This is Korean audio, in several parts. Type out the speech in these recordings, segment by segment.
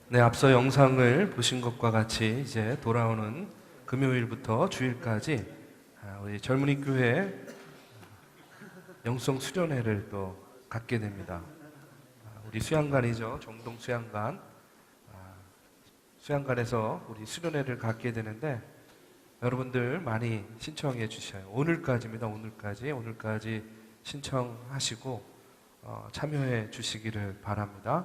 네, 앞서 영상을 보신 것과 같이 이제 돌아오는 금요일부터 주일까지 우리 젊은이 교회 영성 수련회를 또 갖게 됩니다. 우리 수양관이죠. 정동 수양관. 수양관에서 우리 수련회를 갖게 되는데 여러분들 많이 신청해 주셔요. 오늘까지입니다. 오늘까지 신청하시고 참여해 주시기를 바랍니다.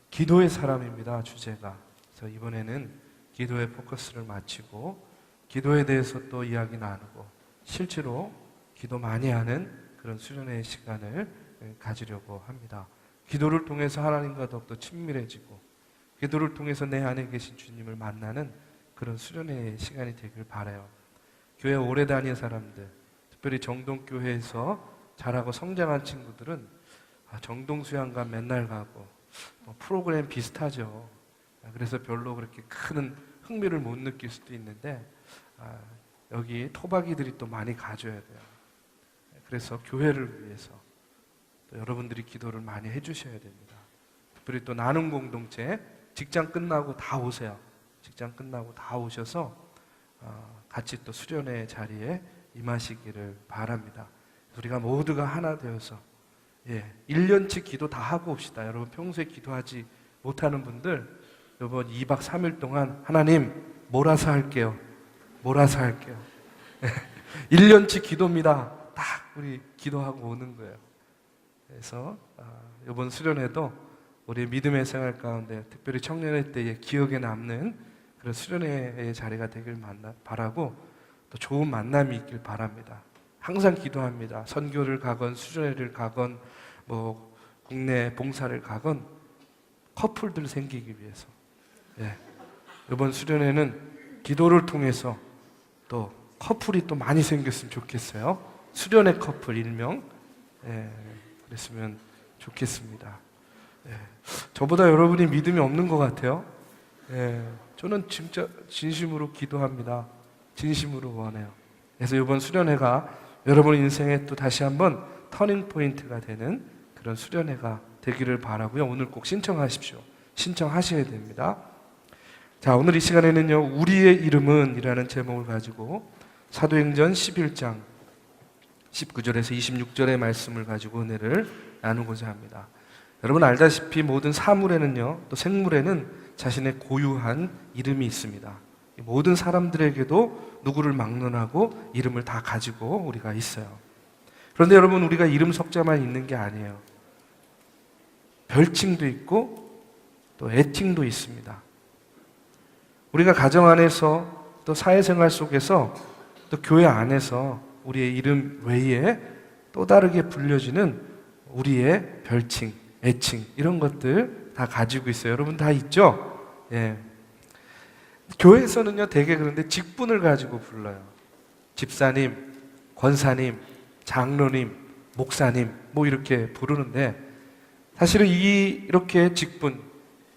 기도의 사람입니다. 주제가. 그래서 이번에는 기도의 포커스를 맞추고 기도에 대해서 또 이야기 나누고 실제로 기도 많이 하는 그런 수련회의 시간을 가지려고 합니다. 기도를 통해서 하나님과 더욱더 친밀해지고 기도를 통해서 내 안에 계신 주님을 만나는 그런 수련회의 시간이 되길 바라요. 교회 오래 다닌 사람들, 특별히 정동교회에서 자라고 성장한 친구들은 정동수양관 맨날 가고 프로그램 비슷하죠. 그래서 별로 그렇게 큰 흥미를 못 느낄 수도 있는데 여기 토박이들이 또 많이 가줘야 돼요. 그래서 교회를 위해서 또 여러분들이 기도를 많이 해주셔야 됩니다. 특별히 또 나눔 공동체 직장 끝나고 다 오세요. 직장 끝나고 다 오셔서 같이 또 수련회 자리에 임하시기를 바랍니다. 우리가 모두가 하나 되어서 1년치 기도 다 하고 옵시다. 여러분 평소에 기도하지 못하는 분들 이번 2박 3일 동안 하나님 몰아서 할게요. 1년치 기도입니다. 딱 우리 기도하고 오는 거예요. 그래서 이번 수련회도 우리 믿음의 생활 가운데 특별히 청년회 때의 기억에 남는 그런 수련회의 자리가 되길 바라고 또 좋은 만남이 있길 바랍니다. 항상 기도합니다. 선교를 가건 수련회를 가건 뭐 국내 봉사를 가건 커플들 생기기 위해서 이번 수련회는 기도를 통해서 또 커플이 또 많이 생겼으면 좋겠어요. 수련회 커플 일명 그랬으면 좋겠습니다. 저보다 여러분이 믿음이 없는 것 같아요. 저는 진짜 진심으로 기도합니다. 진심으로 원해요. 그래서 이번 수련회가 여러분 인생에 또 다시 한번 터닝 포인트가 되는 그런 수련회가 되기를 바라고요. 오늘 꼭 신청하십시오. 신청하셔야 됩니다. 자, 오늘 이 시간에는요, 우리의 이름은 이라는 제목을 가지고 사도행전 11장 19절에서 26절의 말씀을 가지고 은혜를 나누고자 합니다. 여러분 알다시피 모든 사물에는요, 또 생물에는 자신의 고유한 이름이 있습니다. 모든 사람들에게도 누구를 막론하고 이름을 다 가지고 우리가 있어요. 그런데 여러분 우리가 이름 석자만 있는 게 아니에요. 별칭도 있고 또 애칭도 있습니다. 우리가 가정 안에서 또 사회생활 속에서 또 교회 안에서 우리의 이름 외에 또 다르게 불려지는 우리의 별칭, 애칭 이런 것들 다 가지고 있어요. 여러분 다 있죠? 교회에서는요 대개 그런데 직분을 가지고 불러요. 집사님, 권사님, 장로님, 목사님 뭐 이렇게 부르는데 사실은 이렇게 직분,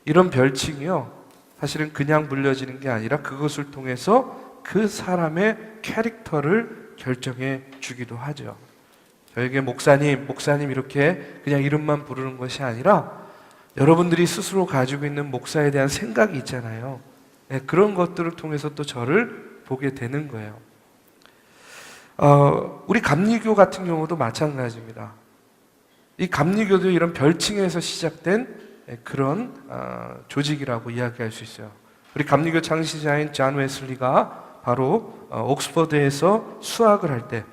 이런 별칭이요 사실은 그냥 불려지는 게 아니라 그것을 통해서 그 사람의 캐릭터를 결정해 주기도 하죠. 저에게 목사님 이렇게 그냥 이름만 부르는 것이 아니라 여러분들이 스스로 가지고 있는 목사에 대한 생각이 있잖아요. 그런 것들을 통해서 또 저를 보게 되는 거예요. 우리 감리교 같은 경우도 마찬가지입니다. 이 감리교도 이런 별칭에서 시작된 그런 조직이라고 이야기할 수 있어요. 우리 감리교 창시자인 존 웨슬리가 바로 옥스퍼드에서 수학을 할 때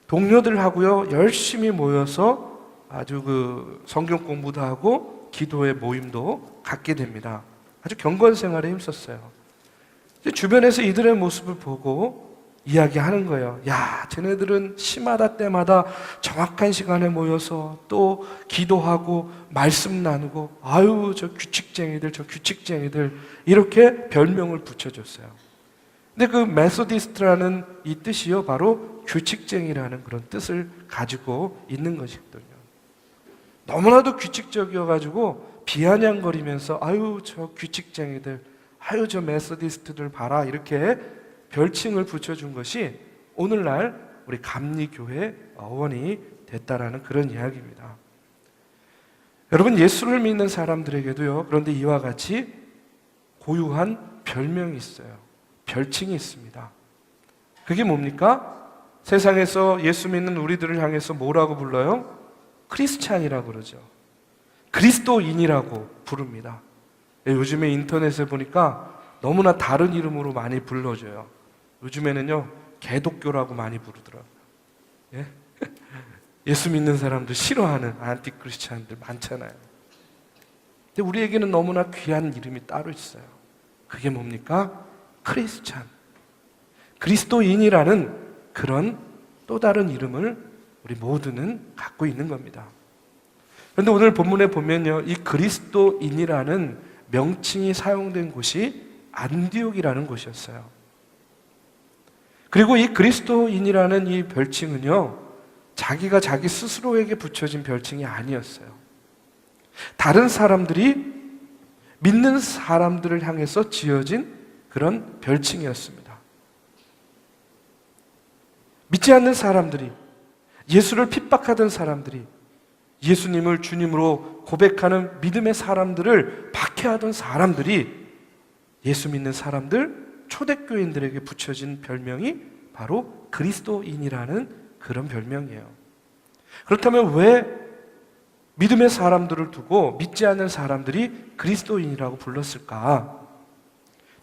동료들하고요 열심히 모여서 아주 그 성경 공부도 하고 기도의 모임도 갖게 됩니다. 아주 경건 생활에 힘썼어요. 주변에서 이들의 모습을 보고 이야기하는 거예요. 야, 쟤네들은 시마다 때마다 정확한 시간에 모여서 또 기도하고 말씀 나누고 아유 저 규칙쟁이들 이렇게 별명을 붙여줬어요. 근데 그 메소디스트라는 이 뜻이요 바로 규칙쟁이라는 그런 뜻을 가지고 있는 것이거든요. 너무나도 규칙적이어가지고 비아냥거리면서 아유 저 규칙쟁이들, 아유 저 메소디스트들 봐라 이렇게 별칭을 붙여준 것이 오늘날 우리 감리교회 어원이 됐다라는 그런 이야기입니다. 여러분, 예수를 믿는 사람들에게도요, 그런데 이와 같이 고유한 별명이 있어요. 별칭이 있습니다. 그게 뭡니까? 세상에서 예수 믿는 우리들을 향해서 뭐라고 불러요? 크리스찬이라고 그러죠. 그리스도인이라고 부릅니다. 요즘에 인터넷에 보니까 너무나 다른 이름으로 많이 불러줘요. 요즘에는요, 개독교라고 많이 부르더라고요. 예? 예수 믿는 사람들 싫어하는 안티크리스찬들 많잖아요. 근데 우리에게는 너무나 귀한 이름이 따로 있어요. 그게 뭡니까? 크리스찬. 그리스도인이라는 그런 또 다른 이름을 우리 모두는 갖고 있는 겁니다. 그런데 오늘 본문에 보면요, 이 그리스도인이라는 명칭이 사용된 곳이 안디옥이라는 곳이었어요. 그리고 이 그리스도인이라는 이 별칭은요, 자기가 자기 스스로에게 붙여진 별칭이 아니었어요. 다른 사람들이 믿는 사람들을 향해서 지어진 그런 별칭이었습니다. 믿지 않는 사람들이, 예수를 핍박하던 사람들이, 예수님을 주님으로 고백하는 믿음의 사람들을 박해하던 사람들이 예수 믿는 사람들, 초대교인들에게 붙여진 별명이 바로 그리스도인이라는 그런 별명이에요. 그렇다면 왜 믿음의 사람들을 두고 믿지 않는 사람들이 그리스도인이라고 불렀을까?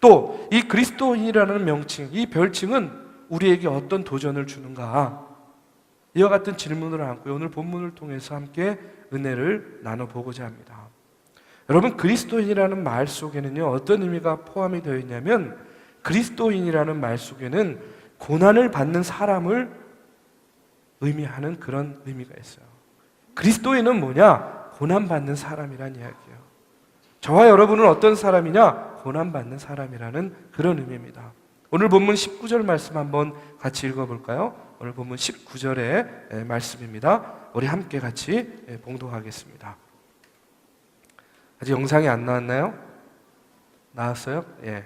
또 이 그리스도인이라는 명칭, 이 별칭은 우리에게 어떤 도전을 주는가? 이와 같은 질문을 안고 오늘 본문을 통해서 함께 은혜를 나눠보고자 합니다. 여러분, 그리스도인이라는 말 속에는요, 어떤 의미가 포함이 되어 있냐면, 그리스도인이라는 말 속에는 고난을 받는 사람을 의미하는 그런 의미가 있어요. 그리스도인은 뭐냐? 고난받는 사람이란 이야기예요. 저와 여러분은 어떤 사람이냐? 고난받는 사람이라는 그런 의미입니다. 오늘 본문 19절 말씀 한번 같이 읽어볼까요? 오늘 본문 19절의 말씀입니다. 우리 함께 같이 봉독하겠습니다. 아직 영상이 안 나왔나요? 나왔어요? 예.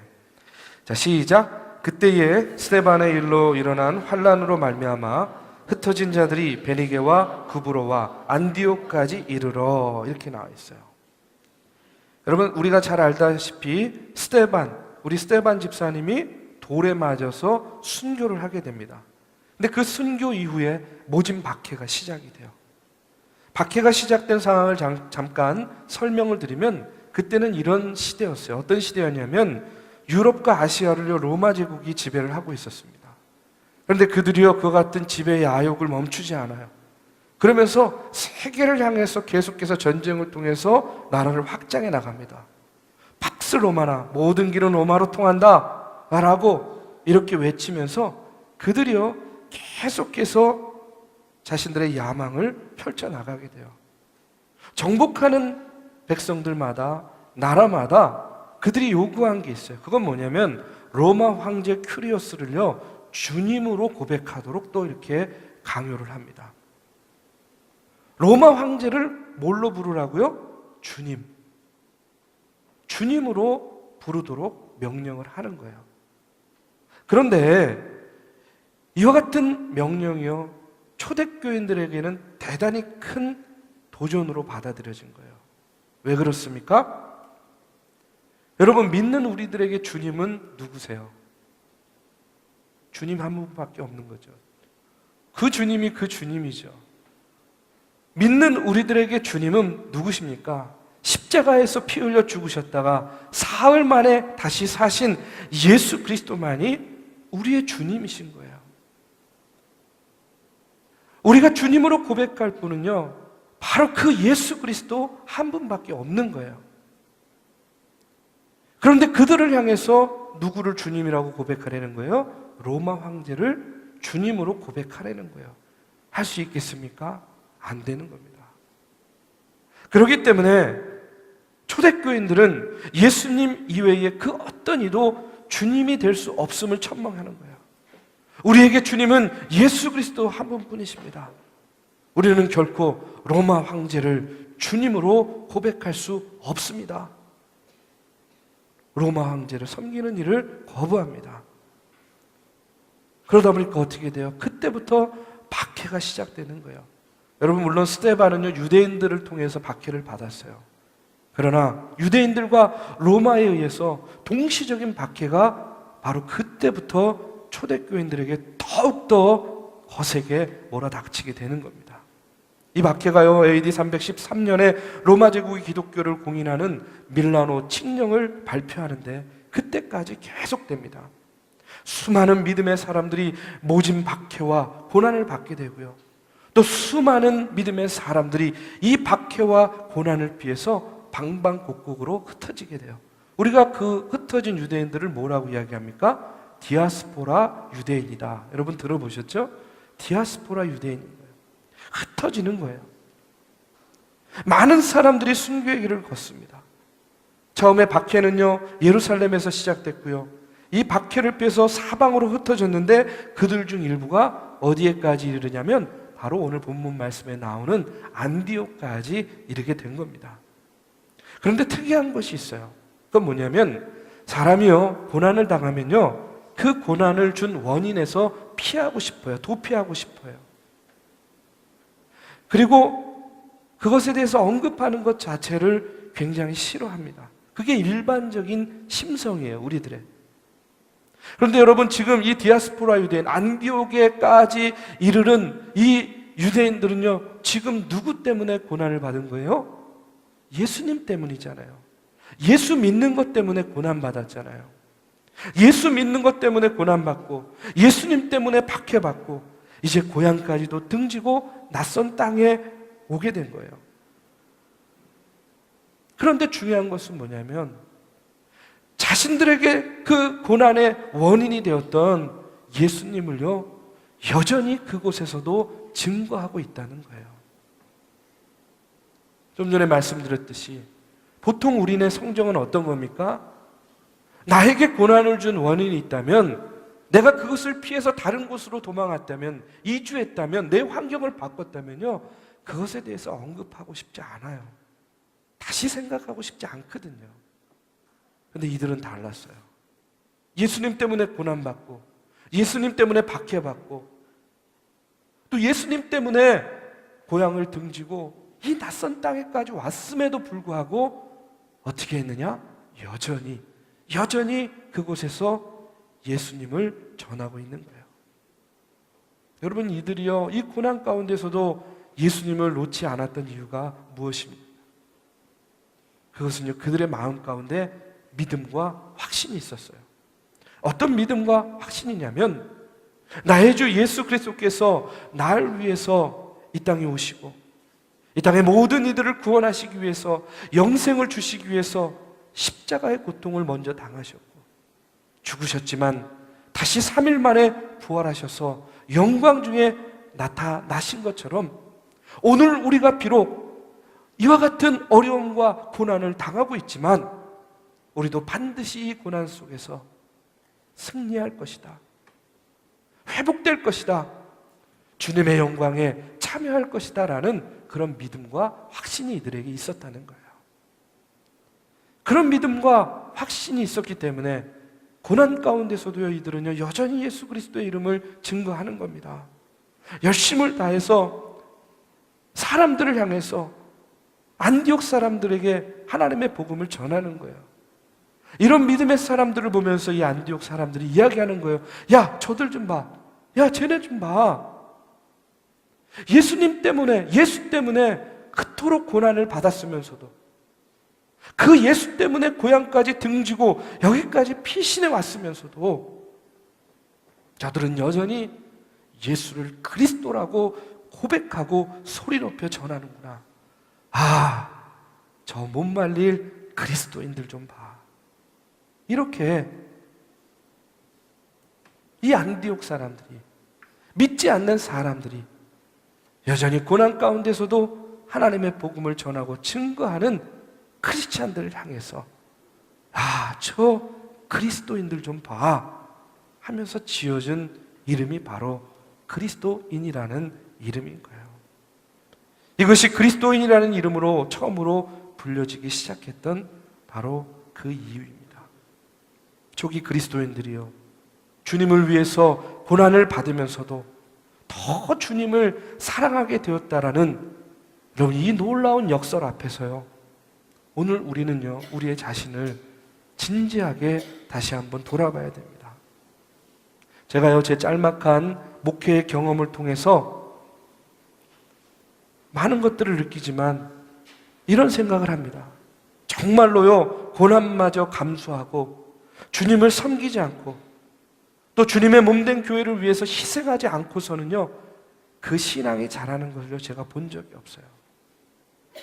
자, 시작. 그때에 스데반의 일로 일어난 환란으로 말미암아 흩어진 자들이 베니게와 구브로와 안디옥까지 이르러, 이렇게 나와 있어요. 여러분, 우리가 잘 알다시피 우리 스데반 집사님이 돌에 맞아서 순교를 하게 됩니다. 근데 그 순교 이후에 모진 박해가 시작이 돼요. 박해가 시작된 상황을 잠깐 설명을 드리면, 그때는 이런 시대였어요. 어떤 시대였냐면 유럽과 아시아를 로마 제국이 지배를 하고 있었습니다. 그런데 그들이요, 그와 같은 지배의 야욕을 멈추지 않아요. 그러면서 세계를 향해서 계속해서 전쟁을 통해서 나라를 확장해 나갑니다. 팍스 로마나, 모든 길은 로마로 통한다 라고 이렇게 외치면서 그들이요, 계속해서 자신들의 야망을 펼쳐나가게 돼요. 정복하는 백성들마다, 나라마다 그들이 요구한 게 있어요. 그건 뭐냐면 로마 황제 큐리오스를요, 주님으로 고백하도록 또 이렇게 강요를 합니다. 로마 황제를 뭘로 부르라고요? 주님. 주님으로 부르도록 명령을 하는 거예요. 그런데 이와 같은 명령이요, 초대교인들에게는 대단히 큰 도전으로 받아들여진 거예요. 왜 그렇습니까? 여러분, 믿는 우리들에게 주님은 누구세요? 주님 한 분밖에 없는 거죠. 그 주님이 그 주님이죠. 믿는 우리들에게 주님은 누구십니까? 십자가에서 피 흘려 죽으셨다가 사흘 만에 다시 사신 예수 그리스도만이 우리의 주님이신 거예요. 우리가 주님으로 고백할 분은요, 바로 그 예수 그리스도 한 분밖에 없는 거예요. 그런데 그들을 향해서 누구를 주님이라고 고백하려는 거예요? 로마 황제를 주님으로 고백하려는 거예요. 할 수 있겠습니까? 안 되는 겁니다. 그렇기 때문에 초대교인들은 예수님 이외에 그 어떤 이도 주님이 될 수 없음을 천망하는 거예요. 우리에게 주님은 예수 그리스도 한 분뿐이십니다. 우리는 결코 로마 황제를 주님으로 고백할 수 없습니다. 로마 황제를 섬기는 일을 거부합니다. 그러다 보니까 어떻게 돼요? 그때부터 박해가 시작되는 거예요. 여러분, 물론 스데반은요 유대인들을 통해서 박해를 받았어요. 그러나 유대인들과 로마에 의해서 동시적인 박해가 바로 그때부터 초대교인들에게 더욱더 거세게 몰아닥치게 되는 겁니다. 이 박해가요 AD 313년에 로마 제국이 기독교를 공인하는 밀라노 칙령을 발표하는데 그때까지 계속됩니다. 수많은 믿음의 사람들이 모진 박해와 고난을 받게 되고요, 또 수많은 믿음의 사람들이 이 박해와 고난을 피해서 방방곡곡으로 흩어지게 돼요. 우리가 그 흩어진 유대인들을 뭐라고 이야기합니까? 디아스포라 유대인이다. 여러분 들어보셨죠? 디아스포라 유대인인 거예요. 흩어지는 거예요. 많은 사람들이 순교의 길을 걷습니다. 처음에 박해는요 예루살렘에서 시작됐고요, 이 박해를 피해서 사방으로 흩어졌는데 그들 중 일부가 어디에까지 이르냐면 바로 오늘 본문 말씀에 나오는 안디옥까지 이르게 된 겁니다. 그런데 특이한 것이 있어요. 그건 뭐냐면 사람이요 고난을 당하면요 그 고난을 준 원인에서 피하고 싶어요. 도피하고 싶어요. 그리고 그것에 대해서 언급하는 것 자체를 굉장히 싫어합니다. 그게 일반적인 심성이에요, 우리들의. 그런데 여러분, 지금 이 디아스포라 유대인 안디옥에까지 이르는 이 유대인들은요 지금 누구 때문에 고난을 받은 거예요? 예수님 때문이잖아요. 예수 믿는 것 때문에 고난받았잖아요. 예수 믿는 것 때문에 고난받고 예수님 때문에 박해받고 이제 고향까지도 등지고 낯선 땅에 오게 된 거예요. 그런데 중요한 것은 뭐냐면 자신들에게 그 고난의 원인이 되었던 예수님을요 여전히 그곳에서도 증거하고 있다는 거예요. 좀 전에 말씀드렸듯이 보통 우리네 성정은 어떤 겁니까? 나에게 고난을 준 원인이 있다면, 내가 그것을 피해서 다른 곳으로 도망갔다면, 이주했다면, 내 환경을 바꿨다면요 그것에 대해서 언급하고 싶지 않아요. 다시 생각하고 싶지 않거든요. 그런데 이들은 달랐어요. 예수님 때문에 고난받고 예수님 때문에 박해받고 또 예수님 때문에 고향을 등지고 이 낯선 땅에까지 왔음에도 불구하고 어떻게 했느냐? 여전히 그곳에서 예수님을 전하고 있는 거예요. 여러분, 이들이요 이 고난 가운데서도 예수님을 놓지 않았던 이유가 무엇입니까? 그것은요 그들의 마음 가운데 믿음과 확신이 있었어요. 어떤 믿음과 확신이냐면, 나의 주 예수 그리스도께서 나를 위해서 이 땅에 오시고 이 땅의 모든 이들을 구원하시기 위해서, 영생을 주시기 위해서 십자가의 고통을 먼저 당하셨고 죽으셨지만 다시 3일 만에 부활하셔서 영광 중에 나타나신 것처럼 오늘 우리가 비록 이와 같은 어려움과 고난을 당하고 있지만 우리도 반드시 이 고난 속에서 승리할 것이다, 회복될 것이다, 주님의 영광에 참여할 것이다 라는 그런 믿음과 확신이 이들에게 있었다는 거예요. 그런 믿음과 확신이 있었기 때문에 고난 가운데서도요 이들은요 여전히 예수 그리스도의 이름을 증거하는 겁니다. 열심을 다해서 사람들을 향해서 안디옥 사람들에게 하나님의 복음을 전하는 거예요. 이런 믿음의 사람들을 보면서 이 안디옥 사람들이 이야기하는 거예요. 야, 저들 좀 봐. 야, 쟤네 좀 봐. 예수님 때문에, 예수 때문에 그토록 고난을 받았으면서도, 그 예수 때문에 고향까지 등지고 여기까지 피신해 왔으면서도 저들은 여전히 예수를 그리스도라고 고백하고 소리 높여 전하는구나. 아, 저 못 말릴 그리스도인들 좀 봐. 이렇게 이 안디옥 사람들이, 믿지 않는 사람들이 여전히 고난 가운데서도 하나님의 복음을 전하고 증거하는 크리스찬들을 향해서 아, 저 그리스도인들 좀 봐 하면서 지어준 이름이 바로 그리스도인이라는 이름인 거예요. 이것이 그리스도인이라는 이름으로 처음으로 불려지기 시작했던 바로 그 이유입니다. 초기 그리스도인들이요, 주님을 위해서 고난을 받으면서도 더 주님을 사랑하게 되었다라는 여러분 이 놀라운 역설 앞에서요. 오늘 우리는요, 우리의 자신을 진지하게 다시 한번 돌아봐야 됩니다. 제가요, 제 짤막한 목회의 경험을 통해서 많은 것들을 느끼지만 이런 생각을 합니다. 정말로요, 고난마저 감수하고 주님을 섬기지 않고 또 주님의 몸된 교회를 위해서 희생하지 않고서는요, 그 신앙이 자라는 것을 제가 본 적이 없어요.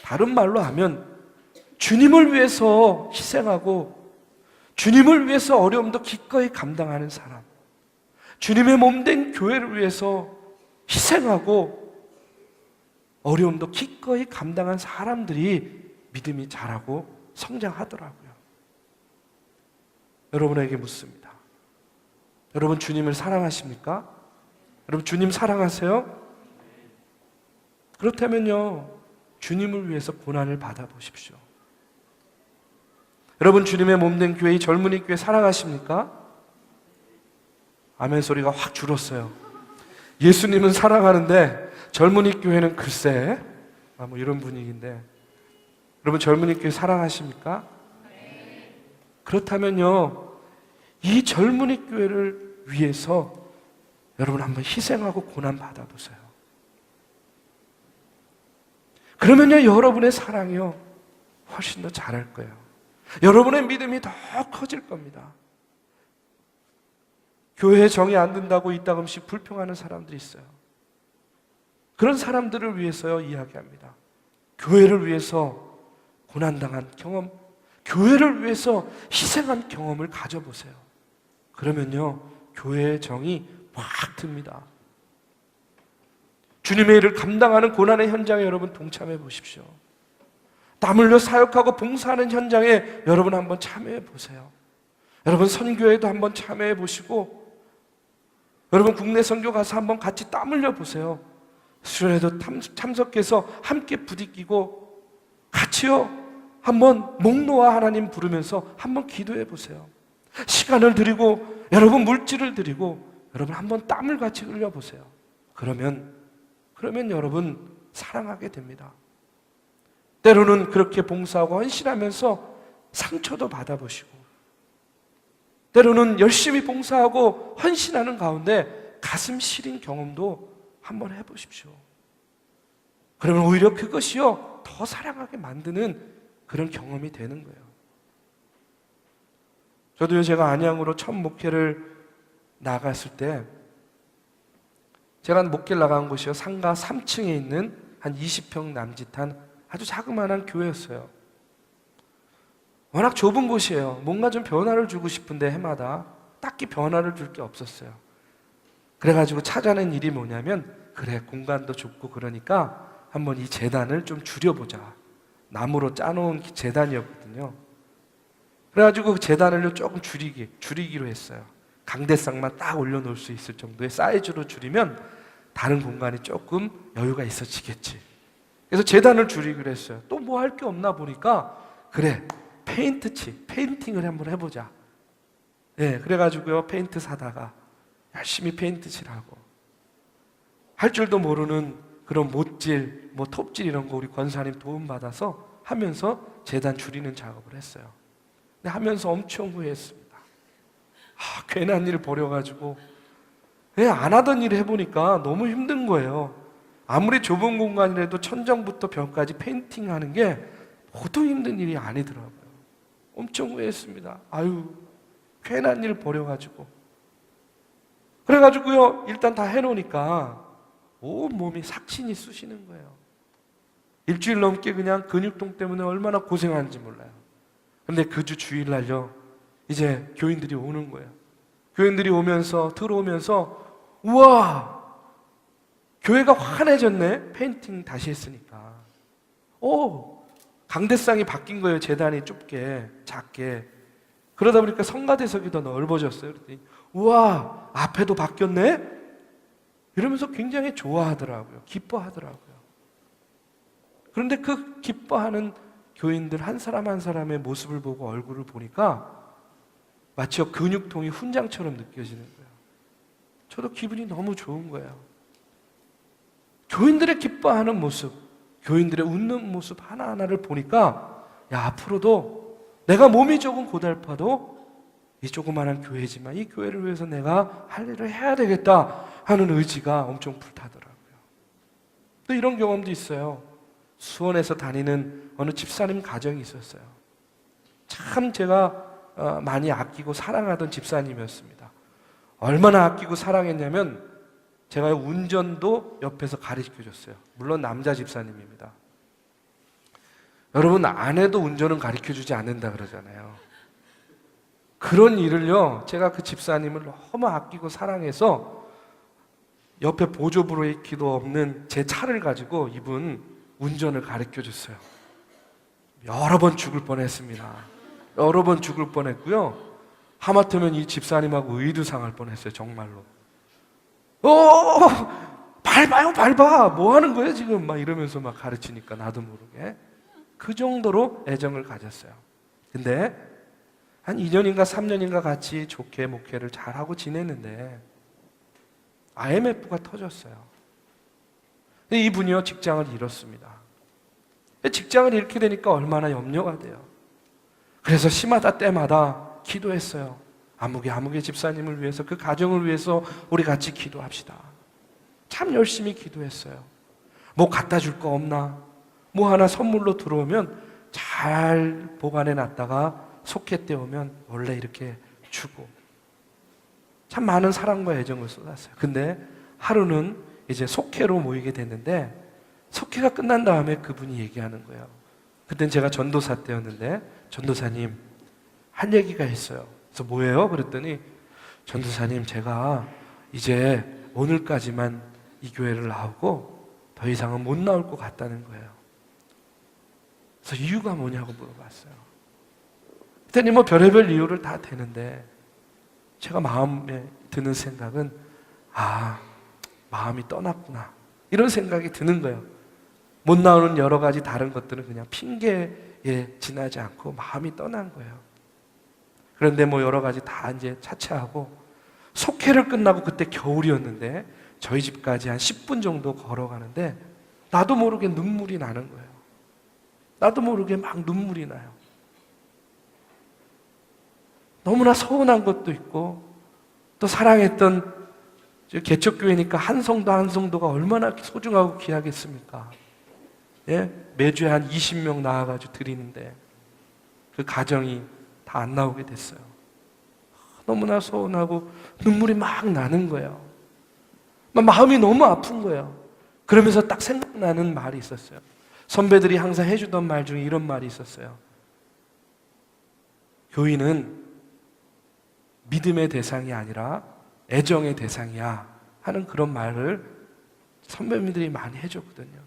다른 말로 하면 주님을 위해서 희생하고 주님을 위해서 어려움도 기꺼이 감당하는 사람, 주님의 몸된 교회를 위해서 희생하고 어려움도 기꺼이 감당한 사람들이 믿음이 자라고 성장하더라고요. 여러분에게 묻습니다. 여러분 주님을 사랑하십니까? 여러분 주님 사랑하세요? 그렇다면요, 주님을 위해서 고난을 받아보십시오. 여러분 주님의 몸된 교회, 이 젊은이 교회 사랑하십니까? 아멘 소리가 확 줄었어요. 예수님은 사랑하는데 젊은이 교회는 글쎄, 뭐 이런 분위기인데, 여러분 젊은이 교회 사랑하십니까? 그렇다면요, 이 젊은이 교회를 위해서 여러분 한번 희생하고 고난 받아보세요. 그러면요, 여러분의 사랑이요, 훨씬 더 잘할 거예요. 여러분의 믿음이 더 커질 겁니다. 교회에 정이 안 든다고 이따금씩 불평하는 사람들이 있어요. 그런 사람들을 위해서요, 이야기합니다. 교회를 위해서 고난당한 경험, 교회를 위해서 희생한 경험을 가져보세요. 그러면요, 교회의 정이 확 듭니다. 주님의 일을 감당하는 고난의 현장에 여러분 동참해 보십시오. 땀 흘려 사역하고 봉사하는 현장에 여러분 한번 참여해 보세요. 여러분 선교회도 한번 참여해 보시고, 여러분 국내 선교 가서 한번 같이 땀 흘려 보세요. 수련회도 참석해서 함께 부딪히고 같이요 한번 목 놓아 하나님 부르면서 한번 기도해 보세요. 시간을 드리고 여러분 물질을 드리고 여러분 한번 땀을 같이 흘려 보세요. 그러면 여러분 사랑하게 됩니다. 때로는 그렇게 봉사하고 헌신하면서 상처도 받아보시고, 때로는 열심히 봉사하고 헌신하는 가운데 가슴 시린 경험도 한번 해보십시오. 그러면 오히려 그것이요 더 사랑하게 만드는 그런 경험이 되는 거예요. 저도요, 제가 안양으로 첫 목회를 나갔을 때, 제가 목회를 나간 곳이요, 상가 3층에 있는 한 20평 남짓한 아주 자그마한 교회였어요. 워낙 좁은 곳이에요. 뭔가 좀 변화를 주고 싶은데 해마다 딱히 변화를 줄 게 없었어요. 그래가지고 찾아낸 일이 뭐냐면, 그래 공간도 좁고 그러니까 한번 이 제단을 좀 줄여보자. 나무로 짜놓은 제단이었거든요. 그래가지고 그 제단을 조금 줄이기로 했어요. 강대상만 딱 올려놓을 수 있을 정도의 사이즈로 줄이면 다른 공간이 조금 여유가 있어지겠지. 그래서 제단을 줄이기로 했어요. 또 뭐 할 게 없나 보니까, 그래 페인팅을 한번 해보자. 네, 그래가지고요 페인트 사다가 열심히 페인트 칠하고, 할 줄도 모르는 그런 못질, 뭐 톱질 이런 거 우리 권사님 도움 받아서 하면서 제단 줄이는 작업을 했어요. 근데 하면서 엄청 후회했습니다. 괜한 일을 벌여가지고 안 하던 일을 해보니까 너무 힘든 거예요. 아무리 좁은 공간이라도 천정부터 벽까지 페인팅하는 게 모두 힘든 일이 아니더라고요. 엄청 후회했습니다. 괜한 일 벌여가지고. 그래가지고요 일단 다 해놓으니까 온 몸이 삭신이 쑤시는 거예요. 일주일 넘게 그냥 근육통 때문에 얼마나 고생하는지 몰라요. 근데 그 주 주일날요 이제 교인들이 오는 거예요. 교인들이 들어오면서 우와, 교회가 환해졌네. 페인팅 다시 했으니까. 강대상이 바뀐 거예요. 제단이 좁게, 작게. 그러다 보니까 성가대석이 더 넓어졌어요. 그랬더니 우와, 앞에도 바뀌었네? 이러면서 굉장히 좋아하더라고요. 기뻐하더라고요. 그런데 그 기뻐하는 교인들 한 사람 한 사람의 모습을 보고 얼굴을 보니까 마치 근육통이 훈장처럼 느껴지는 거예요. 저도 기분이 너무 좋은 거예요. 교인들의 기뻐하는 모습, 교인들의 웃는 모습 하나하나를 보니까 야, 앞으로도 내가 몸이 조금 고달파도 이 조그마한 교회지만 이 교회를 위해서 내가 할 일을 해야 되겠다 하는 의지가 엄청 불타더라고요. 또 이런 경험도 있어요. 수원에서 다니는 어느 집사님 가정이 있었어요. 참 제가 많이 아끼고 사랑하던 집사님이었습니다. 얼마나 아끼고 사랑했냐면 제가 운전도 옆에서 가르쳐줬어요. 물론 남자 집사님입니다. 여러분, 아내도 운전은 가르쳐주지 않는다 그러잖아요. 그런 일을요, 제가 그 집사님을 너무 아끼고 사랑해서 옆에 보조부로의 기도 없는 제 차를 가지고 이분 운전을 가르쳐줬어요. 여러 번 죽을 뻔했습니다. 여러 번 죽을 뻔했고요. 하마터면 이 집사님하고 의두상할 뻔했어요. 정말로. 밟아요, 밟아. 뭐 하는 거예요 지금? 막 이러면서 막 가르치니까 나도 모르게. 그 정도로 애정을 가졌어요. 근데 한 2년인가 3년인가 같이 좋게 목회를 잘하고 지냈는데 IMF가 터졌어요. 근데 이분이요, 직장을 잃었습니다. 직장을 잃게 되니까 얼마나 염려가 돼요. 그래서 시마다 때마다 기도했어요. 아무개 집사님을 위해서, 그 가정을 위해서 우리 같이 기도합시다. 참 열심히 기도했어요. 뭐 갖다 줄 거 없나? 뭐 하나 선물로 들어오면 잘 보관해 놨다가 속회 때 오면 원래 이렇게 주고, 참 많은 사랑과 애정을 쏟았어요. 근데 하루는 이제 속회로 모이게 됐는데 속회가 끝난 다음에 그분이 얘기하는 거예요. 그땐 제가 전도사 때였는데, 전도사님 할 얘기가 있어요. 그래서 뭐예요? 그랬더니 전도사님, 제가 이제 오늘까지만 이 교회를 나오고 더 이상은 못 나올 것 같다는 거예요. 그래서 이유가 뭐냐고 물어봤어요. 그랬더니 뭐 별의별 이유를 다 대는데 제가 마음에 드는 생각은 마음이 떠났구나, 이런 생각이 드는 거예요. 못 나오는 여러 가지 다른 것들은 그냥 핑계에 지나지 않고 마음이 떠난 거예요. 그런데 뭐 여러 가지 다 이제 차치하고 속회를 끝나고, 그때 겨울이었는데 저희 집까지 한 10분 정도 걸어가는데 나도 모르게 눈물이 나는 거예요. 나도 모르게 막 눈물이 나요. 너무나 서운한 것도 있고, 또 사랑했던 개척교회니까 한 성도 한 성도가 얼마나 소중하고 귀하겠습니까? 예? 매주에 한 20명 나와가지고 드리는데 그 가정이 다 안 나오게 됐어요. 너무나 서운하고 눈물이 막 나는 거예요. 마음이 너무 아픈 거예요. 그러면서 딱 생각나는 말이 있었어요. 선배들이 항상 해주던 말 중에 이런 말이 있었어요. 교인은 믿음의 대상이 아니라 애정의 대상이야 하는 그런 말을 선배님들이 많이 해줬거든요.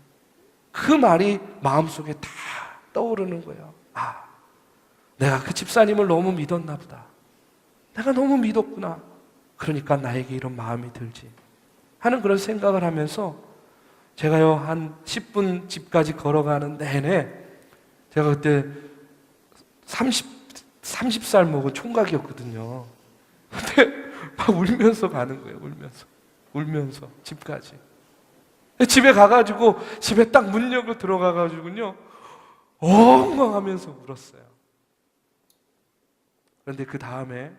그 말이 마음속에 다 떠오르는 거예요. 내가 그 집사님을 너무 믿었나 보다. 내가 너무 믿었구나. 그러니까 나에게 이런 마음이 들지 하는 그런 생각을 하면서 제가요, 한 10분 집까지 걸어가는 내내, 제가 그때 30살 먹은 총각이었거든요. 근데 막 울면서 가는 거예요. 울면서 집까지. 집에 가가지고 집에 딱 문 열고 들어가가지고요, 엉엉하면서 울었어요. 그런데 그 다음에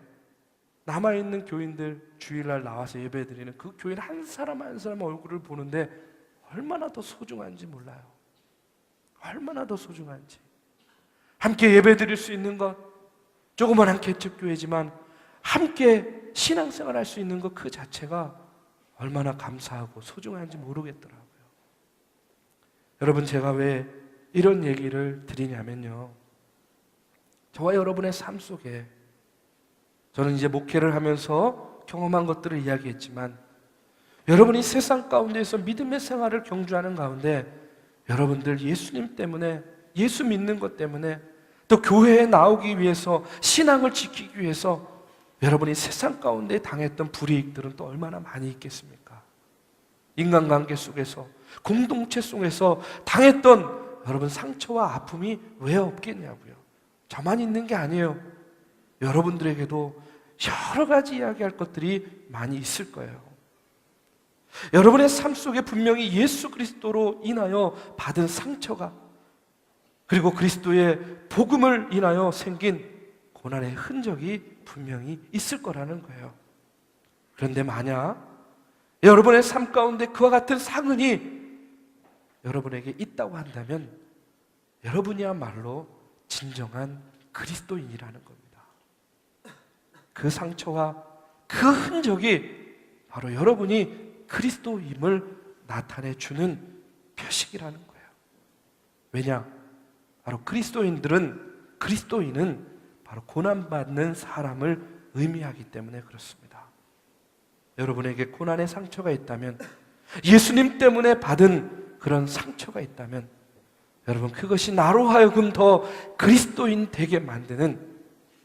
남아있는 교인들 주일날 나와서 예배드리는 그 교인 한 사람 한 사람 얼굴을 보는데 얼마나 더 소중한지 몰라요. 얼마나 더 소중한지. 함께 예배드릴 수 있는 것, 조그만한 개척교회지만 함께 신앙생활 할 수 있는 것 그 자체가 얼마나 감사하고 소중한지 모르겠더라고요. 여러분, 제가 왜 이런 얘기를 드리냐면요, 저와 여러분의 삶 속에, 저는 이제 목회를 하면서 경험한 것들을 이야기했지만, 여러분이 세상 가운데에서 믿음의 생활을 경주하는 가운데 여러분들 예수님 때문에, 예수 믿는 것 때문에, 또 교회에 나오기 위해서, 신앙을 지키기 위해서 여러분이 세상 가운데 당했던 불이익들은 또 얼마나 많이 있겠습니까? 인간관계 속에서, 공동체 속에서 당했던 여러분 상처와 아픔이 왜 없겠냐고요. 저만 있는 게 아니에요. 여러분들에게도 여러 가지 이야기할 것들이 많이 있을 거예요. 여러분의 삶 속에 분명히 예수 그리스도로 인하여 받은 상처가, 그리고 그리스도의 복음을 인하여 생긴 고난의 흔적이 분명히 있을 거라는 거예요. 그런데 만약 여러분의 삶 가운데 그와 같은 상흔이 여러분에게 있다고 한다면 여러분이야말로 진정한 그리스도인이라는 겁니다. 그 상처와 그 흔적이 바로 여러분이 그리스도임을 나타내주는 표식이라는 거예요. 왜냐? 바로 그리스도인은 바로 고난받는 사람을 의미하기 때문에 그렇습니다. 여러분에게 고난의 상처가 있다면, 예수님 때문에 받은 그런 상처가 있다면, 여러분 그것이 나로 하여금 더 그리스도인 되게 만드는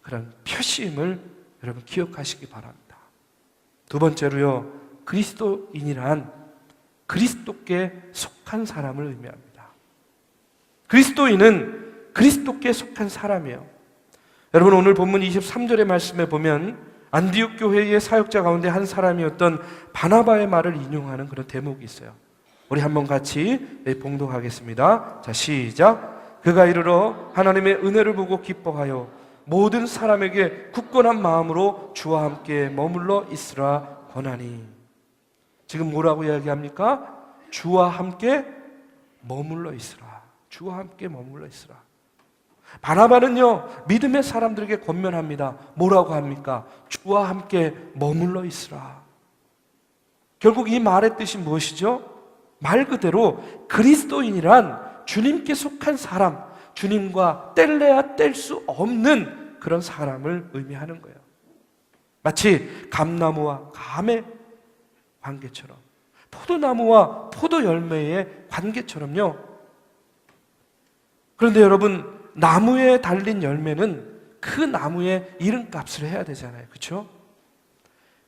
그런 표시임을 여러분 기억하시기 바랍니다. 두 번째로요, 그리스도인이란 그리스도께 속한 사람을 의미합니다. 그리스도인은 그리스도께 속한 사람이에요. 여러분 오늘 본문 23절의 말씀에 보면 안디옥 교회의 사역자 가운데 한 사람이었던 바나바의 말을 인용하는 그런 대목이 있어요. 우리 한번 같이 봉독하겠습니다. 자, 시작. 그가 이르러 하나님의 은혜를 보고 기뻐하여 모든 사람에게 굳건한 마음으로 주와 함께 머물러 있으라 권하니. 지금 뭐라고 이야기합니까? 주와 함께 머물러 있으라. 주와 함께 머물러 있으라. 바나바는요, 믿음의 사람들에게 권면합니다. 뭐라고 합니까? 주와 함께 머물러 있으라. 결국 이 말의 뜻이 무엇이죠? 말 그대로 그리스도인이란 주님께 속한 사람, 주님과 뗄래야 뗄 수 없는 그런 사람을 의미하는 거예요. 마치 감나무와 감의 관계처럼, 포도나무와 포도 열매의 관계처럼요. 그런데 여러분, 나무에 달린 열매는 그 나무의 이름값을 해야 되잖아요. 그렇죠?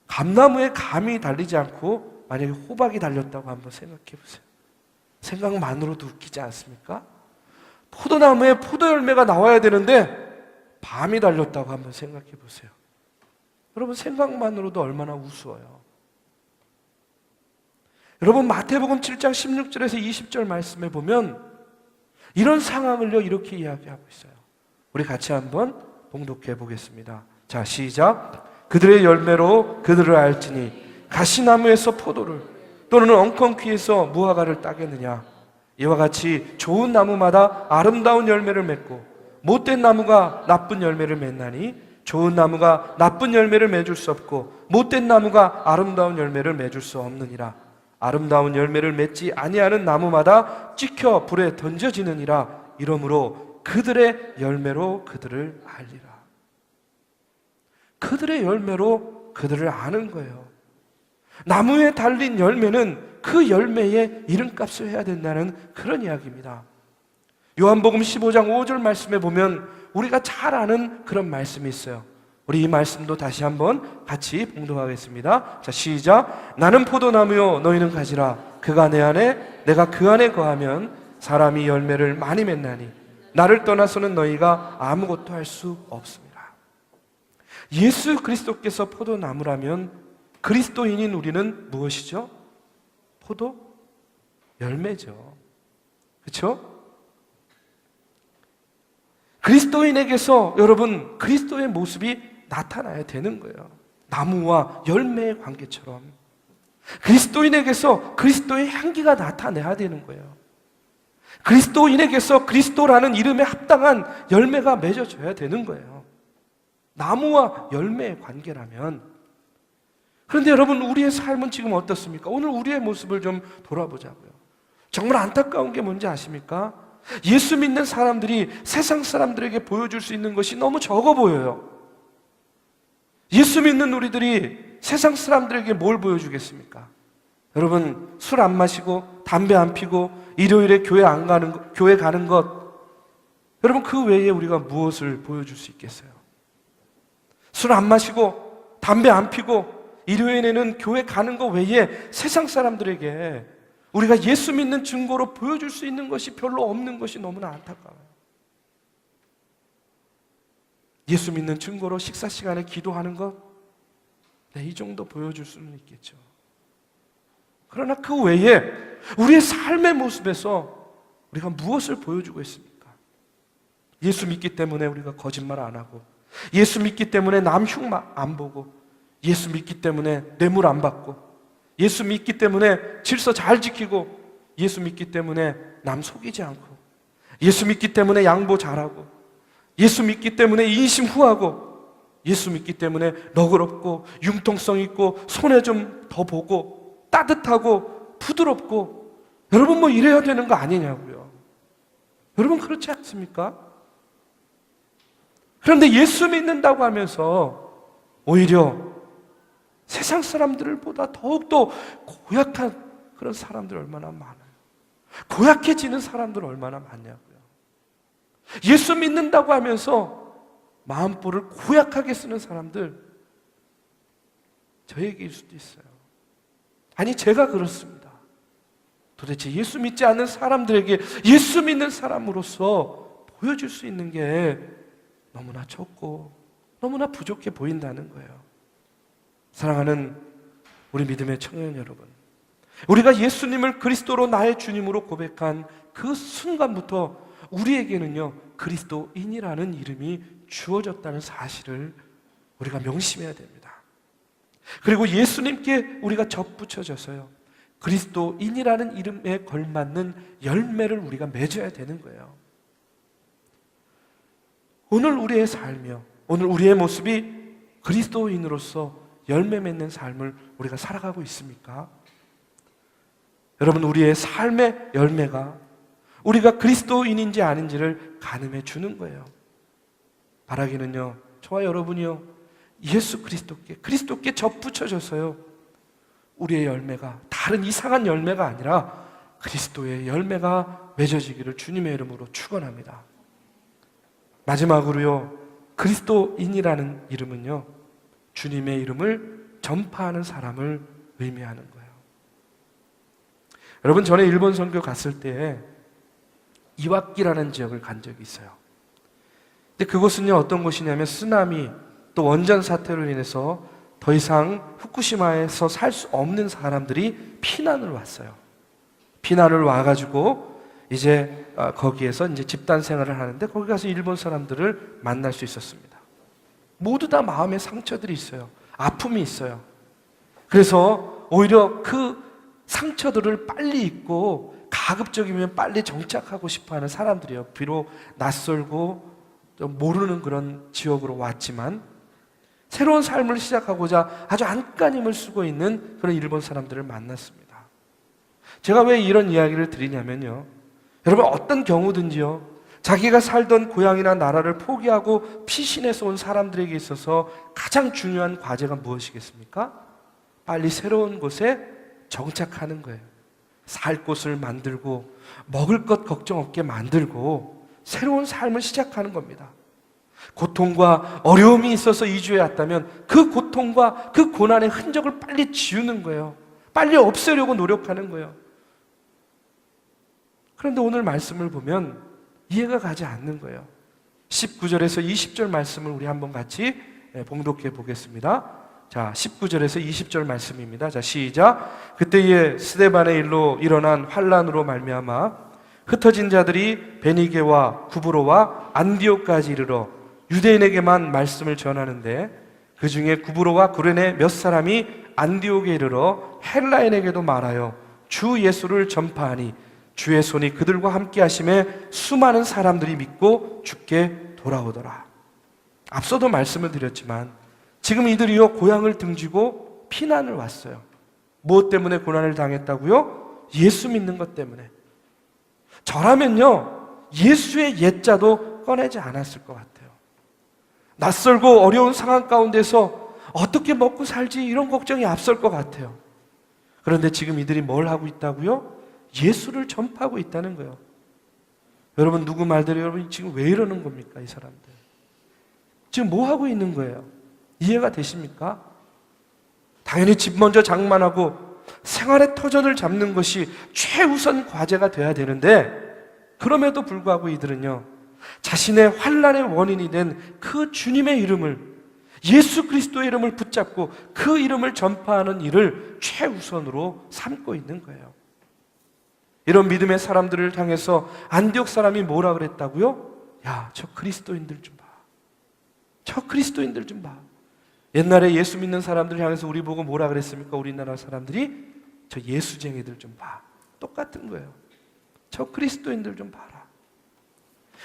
감나무에 감이 달리지 않고 만약에 호박이 달렸다고 한번 생각해 보세요. 생각만으로도 웃기지 않습니까? 포도나무에 포도 열매가 나와야 되는데 밤이 달렸다고 한번 생각해 보세요. 여러분 생각만으로도 얼마나 우스워요. 여러분 마태복음 7장 16절에서 20절 말씀에 보면 이런 상황을요 이렇게 이야기하고 있어요. 우리 같이 한번 봉독해 보겠습니다. 자, 시작. 그들의 열매로 그들을 알지니 가시나무에서 포도를 또는 엉겅퀴에서 무화과를 따겠느냐. 이와 같이 좋은 나무마다 아름다운 열매를 맺고 못된 나무가 나쁜 열매를 맺나니 좋은 나무가 나쁜 열매를 맺을 수 없고 못된 나무가 아름다운 열매를 맺을 수 없느니라. 아름다운 열매를 맺지 아니하는 나무마다 찍혀 불에 던져지느니라. 이러므로 그들의 열매로 그들을 알리라. 그들의 열매로 그들을 아는 거예요. 나무에 달린 열매는 그 열매의 이름값을 해야 된다는 그런 이야기입니다. 요한복음 15장 5절 말씀에 보면 우리가 잘 아는 그런 말씀이 있어요. 우리 이 말씀도 다시 한번 같이 봉독하겠습니다. 자, 시작. 나는 포도나무요 너희는 가지라. 그가 내 안에 내가 그 안에 거하면 사람이 열매를 많이 맺나니 나를 떠나서는 너희가 아무것도 할 수 없습니다. 예수 그리스도께서 포도나무라면 그리스도인인 우리는 무엇이죠? 포도 열매죠. 그렇죠? 그리스도인에게서 여러분 그리스도의 모습이 나타나야 되는 거예요. 나무와 열매의 관계처럼 그리스도인에게서 그리스도의 향기가 나타나야 되는 거예요. 그리스도인에게서 그리스도라는 이름에 합당한 열매가 맺어져야 되는 거예요. 나무와 열매의 관계라면. 그런데 여러분 우리의 삶은 지금 어떻습니까? 오늘 우리의 모습을 좀 돌아보자고요. 정말 안타까운 게 뭔지 아십니까? 예수 믿는 사람들이 세상 사람들에게 보여줄 수 있는 것이 너무 적어 보여요. 예수 믿는 우리들이 세상 사람들에게 뭘 보여주겠습니까? 여러분 술 안 마시고 담배 안 피고 일요일에 교회 가는 것, 여러분 그 외에 우리가 무엇을 보여줄 수 있겠어요? 술 안 마시고 담배 안 피고 일요일에는 교회 가는 것 외에 세상 사람들에게 우리가 예수 믿는 증거로 보여줄 수 있는 것이 별로 없는 것이 너무나 안타까워요. 예수 믿는 증거로 식사 시간에 기도하는 것, 네, 이 정도 보여줄 수는 있겠죠. 그러나 그 외에 우리의 삶의 모습에서 우리가 무엇을 보여주고 있습니까? 예수 믿기 때문에 우리가 거짓말 안 하고, 예수 믿기 때문에 남 흉 안 보고, 예수 믿기 때문에 뇌물 안 받고, 예수 믿기 때문에 질서 잘 지키고, 예수 믿기 때문에 남 속이지 않고, 예수 믿기 때문에 양보 잘하고, 예수 믿기 때문에 인심 후하고, 예수 믿기 때문에 너그럽고 융통성 있고 손에 좀 더 보고 따뜻하고 부드럽고, 여러분 뭐 이래야 되는 거 아니냐고요. 여러분 그렇지 않습니까? 그런데 예수 믿는다고 하면서 오히려 세상 사람들보다 더욱더 고약한 그런 사람들 얼마나 많아요. 고약해지는 사람들 얼마나 많냐고요. 예수 믿는다고 하면서 마음보를 고약하게 쓰는 사람들 저 얘기일 수도 있어요. 아니 제가 그렇습니다. 도대체 예수 믿지 않는 사람들에게 예수 믿는 사람으로서 보여줄 수 있는 게 너무나 적고 너무나 부족해 보인다는 거예요. 사랑하는 우리 믿음의 청년 여러분, 우리가 예수님을 그리스도로 나의 주님으로 고백한 그 순간부터 우리에게는요 그리스도인이라는 이름이 주어졌다는 사실을 우리가 명심해야 됩니다. 그리고 예수님께 우리가 접붙여져서요 그리스도인이라는 이름에 걸맞는 열매를 우리가 맺어야 되는 거예요. 오늘 우리의 삶이요, 오늘 우리의 모습이 그리스도인으로서 열매 맺는 삶을 우리가 살아가고 있습니까? 여러분, 우리의 삶의 열매가 우리가 그리스도인인지 아닌지를 가늠해 주는 거예요. 바라기는요, 저와 여러분이요 예수 그리스도께 접붙여져서요 우리의 열매가 다른 이상한 열매가 아니라 그리스도의 열매가 맺어지기를 주님의 이름으로 축원합니다. 마지막으로요, 그리스도인이라는 이름은요 주님의 이름을 전파하는 사람을 의미하는 거예요. 여러분, 전에 일본 선교 갔을 때 이와키라는 지역을 간 적이 있어요. 근데 그곳은요 어떤 곳이냐면 쓰나미 또 원전 사태로 인해서 더 이상 후쿠시마에서 살 수 없는 사람들이 피난을 왔어요. 피난을 와가지고 이제 거기에서 이제 집단 생활을 하는데, 거기 가서 일본 사람들을 만날 수 있었습니다. 모두 다 마음에 상처들이 있어요. 아픔이 있어요. 그래서 오히려 그 상처들을 빨리 잊고 가급적이면 빨리 정착하고 싶어하는 사람들이에요. 비록 낯설고 좀 모르는 그런 지역으로 왔지만 새로운 삶을 시작하고자 아주 안간힘을 쓰고 있는 그런 일본 사람들을 만났습니다. 제가 왜 이런 이야기를 드리냐면요, 여러분 어떤 경우든지요 자기가 살던 고향이나 나라를 포기하고 피신해서 온 사람들에게 있어서 가장 중요한 과제가 무엇이겠습니까? 빨리 새로운 곳에 정착하는 거예요. 살 곳을 만들고 먹을 것 걱정 없게 만들고 새로운 삶을 시작하는 겁니다. 고통과 어려움이 있어서 이주해 왔다면 그 고통과 그 고난의 흔적을 빨리 지우는 거예요. 빨리 없애려고 노력하는 거예요. 그런데 오늘 말씀을 보면 이해가 가지 않는 거예요. 19절에서 20절 말씀을 우리 한번 같이 봉독해 보겠습니다. 자, 19절에서 20절 말씀입니다. 자, 시작. 그때에 스데반의 일로 일어난 환란으로 말미암아 흩어진 자들이 베니게와 구브로와 안디옥까지 이르러 유대인에게만 말씀을 전하는데, 그 중에 구브로와 구레네 몇 사람이 안디옥에 이르러 헬라인에게도 말하여 주 예수를 전파하니 주의 손이 그들과 함께 하심에 수많은 사람들이 믿고 주께 돌아오더라. 앞서도 말씀을 드렸지만 지금 이들이요 고향을 등지고 피난을 왔어요. 무엇 때문에 고난을 당했다고요? 예수 믿는 것 때문에. 저라면요 예수의 옛자도 꺼내지 않았을 것 같아요. 낯설고 어려운 상황 가운데서 어떻게 먹고 살지 이런 걱정이 앞설 것 같아요. 그런데 지금 이들이 뭘 하고 있다고요? 예수를 전파하고 있다는 거예요. 여러분, 누구 말대로 여러분 지금 왜 이러는 겁니까? 이 사람들 지금 뭐 하고 있는 거예요? 이해가 되십니까? 당연히 집 먼저 장만하고 생활의 터전을 잡는 것이 최우선 과제가 돼야 되는데, 그럼에도 불구하고 이들은요 자신의 환난의 원인이 된 그 주님의 이름을, 예수 그리스도의 이름을 붙잡고 그 이름을 전파하는 일을 최우선으로 삼고 있는 거예요. 이런 믿음의 사람들을 향해서 안디옥 사람이 뭐라 그랬다고요? 야, 저 그리스도인들 좀 봐. 저 그리스도인들 좀 봐. 옛날에 예수 믿는 사람들 향해서 우리 보고 뭐라 그랬습니까? 우리나라 사람들이 저 예수쟁이들 좀 봐. 똑같은 거예요. 저 그리스도인들 좀 봐라.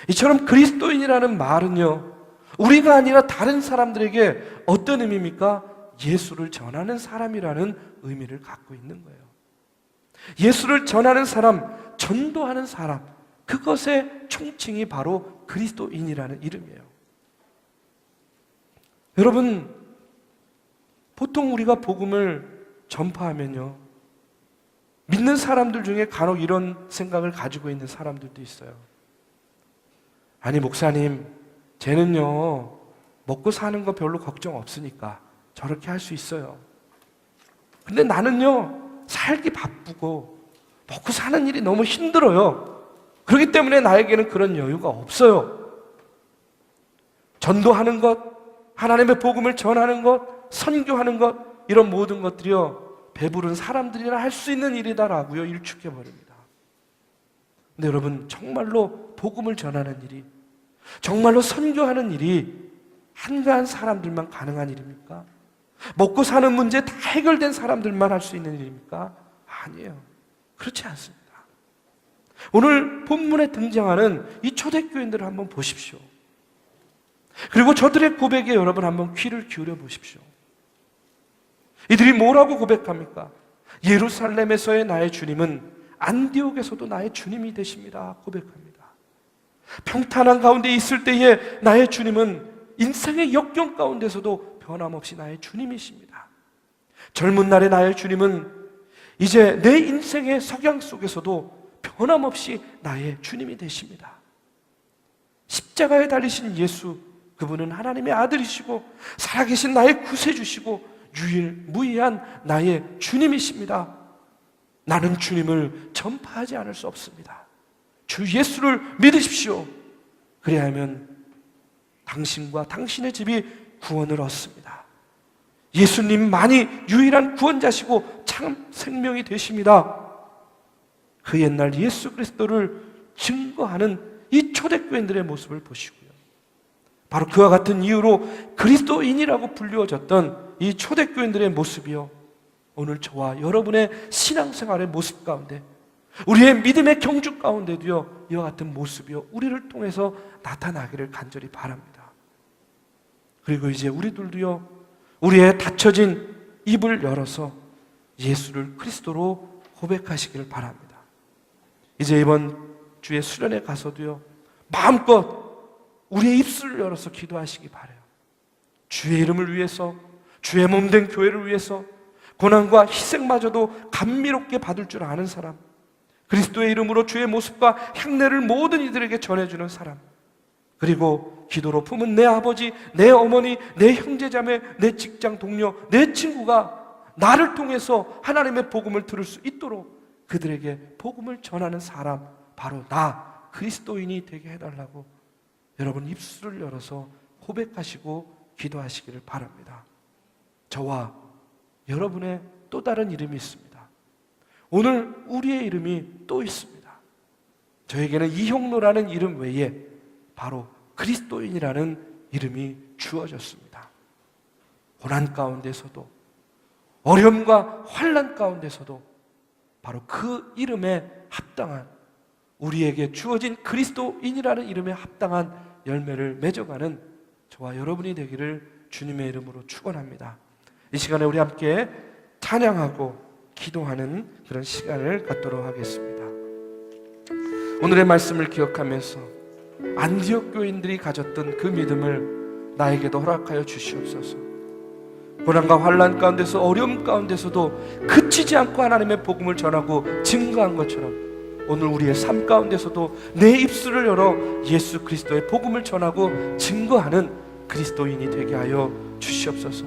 이처럼 그리스도인이라는 말은요, 우리가 아니라 다른 사람들에게 어떤 의미입니까? 예수를 전하는 사람이라는 의미를 갖고 있는 거예요. 예수를 전하는 사람, 전도하는 사람, 그것의 총칭이 바로 그리스도인이라는 이름이에요. 여러분, 보통 우리가 복음을 전파하면요, 믿는 사람들 중에 간혹 이런 생각을 가지고 있는 사람들도 있어요. 아니, 목사님, 쟤는요, 먹고 사는 거 별로 걱정 없으니까 저렇게 할 수 있어요. 근데 나는요, 살기 바쁘고 먹고 사는 일이 너무 힘들어요. 그렇기 때문에 나에게는 그런 여유가 없어요. 전도하는 것, 하나님의 복음을 전하는 것, 선교하는 것, 이런 모든 것들이요, 배부른 사람들이나 할 수 있는 일이다라고요, 일축해버립니다. 근데 여러분, 정말로 복음을 전하는 일이, 정말로 선교하는 일이 한가한 사람들만 가능한 일입니까? 먹고 사는 문제 다 해결된 사람들만 할 수 있는 일입니까? 아니에요. 그렇지 않습니다. 오늘 본문에 등장하는 이 초대교인들을 한번 보십시오. 그리고 저들의 고백에 여러분 한번 귀를 기울여 보십시오. 이들이 뭐라고 고백합니까? 예루살렘에서의 나의 주님은 안디옥에서도 나의 주님이 되십니다. 고백합니다. 평탄한 가운데 있을 때에 나의 주님은 인생의 역경 가운데서도 변함없이 나의 주님이십니다. 젊은 날의 나의 주님은 이제 내 인생의 석양 속에서도 변함없이 나의 주님이 되십니다. 십자가에 달리신 예수, 그분은 하나님의 아들이시고 살아계신 나의 구세주시고 유일무이한 나의 주님이십니다. 나는 주님을 전파하지 않을 수 없습니다. 주 예수를 믿으십시오. 그래야 하면 당신과 당신의 집이 구원을 얻습니다. 예수님만이 유일한 구원자시고 참 생명이 되십니다. 그 옛날 예수 그리스도를 증거하는 이 초대교인들의 모습을 보시고요, 바로 그와 같은 이유로 그리스도인이라고 불리워졌던 이 초대교인들의 모습이요, 오늘 저와 여러분의 신앙생활의 모습 가운데, 우리의 믿음의 경주 가운데도요, 이와 같은 모습이요, 우리를 통해서 나타나기를 간절히 바랍니다. 그리고 이제 우리들도요, 우리의 닫혀진 입을 열어서 예수를 그리스도로 고백하시기를 바랍니다. 이제 이번 주의 수련회 가서도요, 마음껏 우리의 입술을 열어서 기도하시기 바라요. 주의 이름을 위해서, 주의 몸된 교회를 위해서 고난과 희생마저도 감미롭게 받을 줄 아는 사람, 그리스도의 이름으로 주의 모습과 향내를 모든 이들에게 전해주는 사람, 그리고 기도로 품은 내 아버지, 내 어머니, 내 형제자매, 내 직장 동료, 내 친구가 나를 통해서 하나님의 복음을 들을 수 있도록 그들에게 복음을 전하는 사람, 바로 나 그리스도인이 되게 해달라고 여러분 입술을 열어서 고백하시고 기도하시기를 바랍니다. 저와 여러분의 또 다른 이름이 있습니다. 오늘 우리의 이름이 또 있습니다. 저에게는 이형로라는 이름 외에 바로 그리스도인이라는 이름이 주어졌습니다. 고난 가운데서도, 어려움과 환난 가운데서도 바로 그 이름에 합당한, 우리에게 주어진 그리스도인이라는 이름에 합당한 열매를 맺어가는 저와 여러분이 되기를 주님의 이름으로 축원합니다. 이 시간에 우리 함께 찬양하고 기도하는 그런 시간을 갖도록 하겠습니다. 오늘의 말씀을 기억하면서 안디옥 교인들이 가졌던 그 믿음을 나에게도 허락하여 주시옵소서. 고난과 환난 가운데서, 어려움 가운데서도 그치지 않고 하나님의 복음을 전하고 증거한 것처럼 오늘 우리의 삶 가운데서도 내 입술을 열어 예수 그리스도의 복음을 전하고 증거하는 그리스도인이 되게 하여 주시옵소서.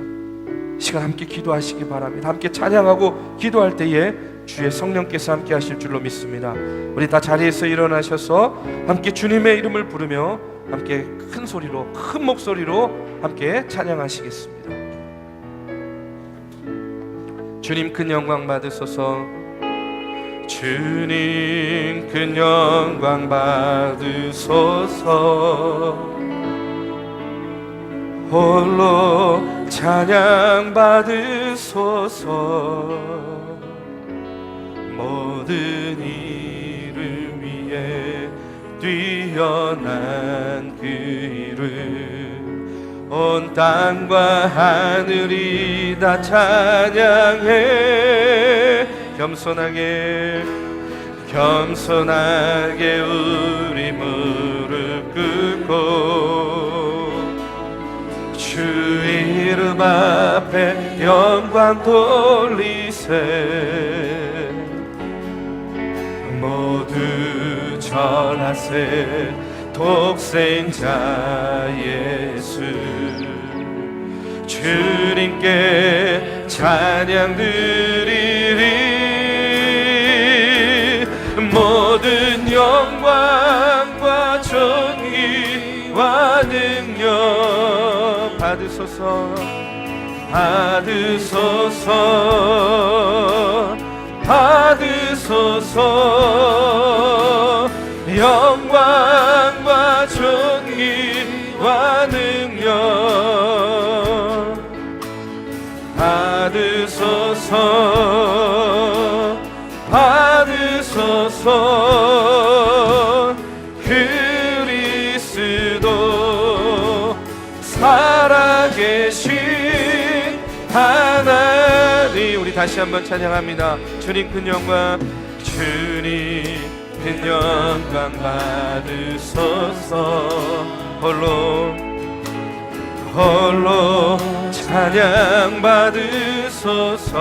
시간 함께 기도하시기 바랍니다. 함께 찬양하고 기도할 때에 주의 성령께서 함께 하실 줄로 믿습니다. 우리 다 자리에서 일어나셔서 함께 주님의 이름을 부르며 함께 큰 소리로, 큰 목소리로 함께 찬양하시겠습니다. 주님 큰 영광 받으소서. 주님 큰 영광 받으소서. 홀로 찬양 받으소서. 모든 이름 위에 뛰어난 그 이름, 온 땅과 하늘이 다 찬양해. 겸손하게 우리 무릎 꿇고 주 이름 앞에 영광 돌리세. 모두 전하세 독생자 예수. 주님께 찬양 드리리. 모든 영광과 존귀와 능력 받으소서. 영광과 존귀와 능력 받으소서. 그리스도 살아계신 하나님. 우리 다시 한번 찬양합니다. 주님 큰 영광, 주님 큰 영광 받으소서. 홀로 찬양 받으소서.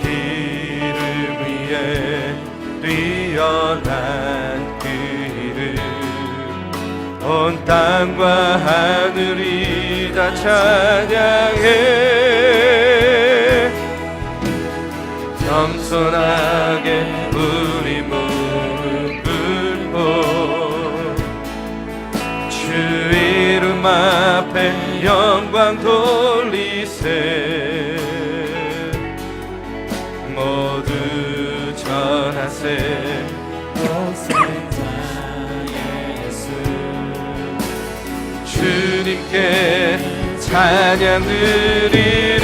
이름 위에 뛰어난 그 이름, 온 땅과 하늘이 다 찬양해. 겸손하게 우리 무릎 꿇고 주 이름 앞에 영광 돌리세. 모두 전하세 독생자 예수. 주님께 찬양 드리리.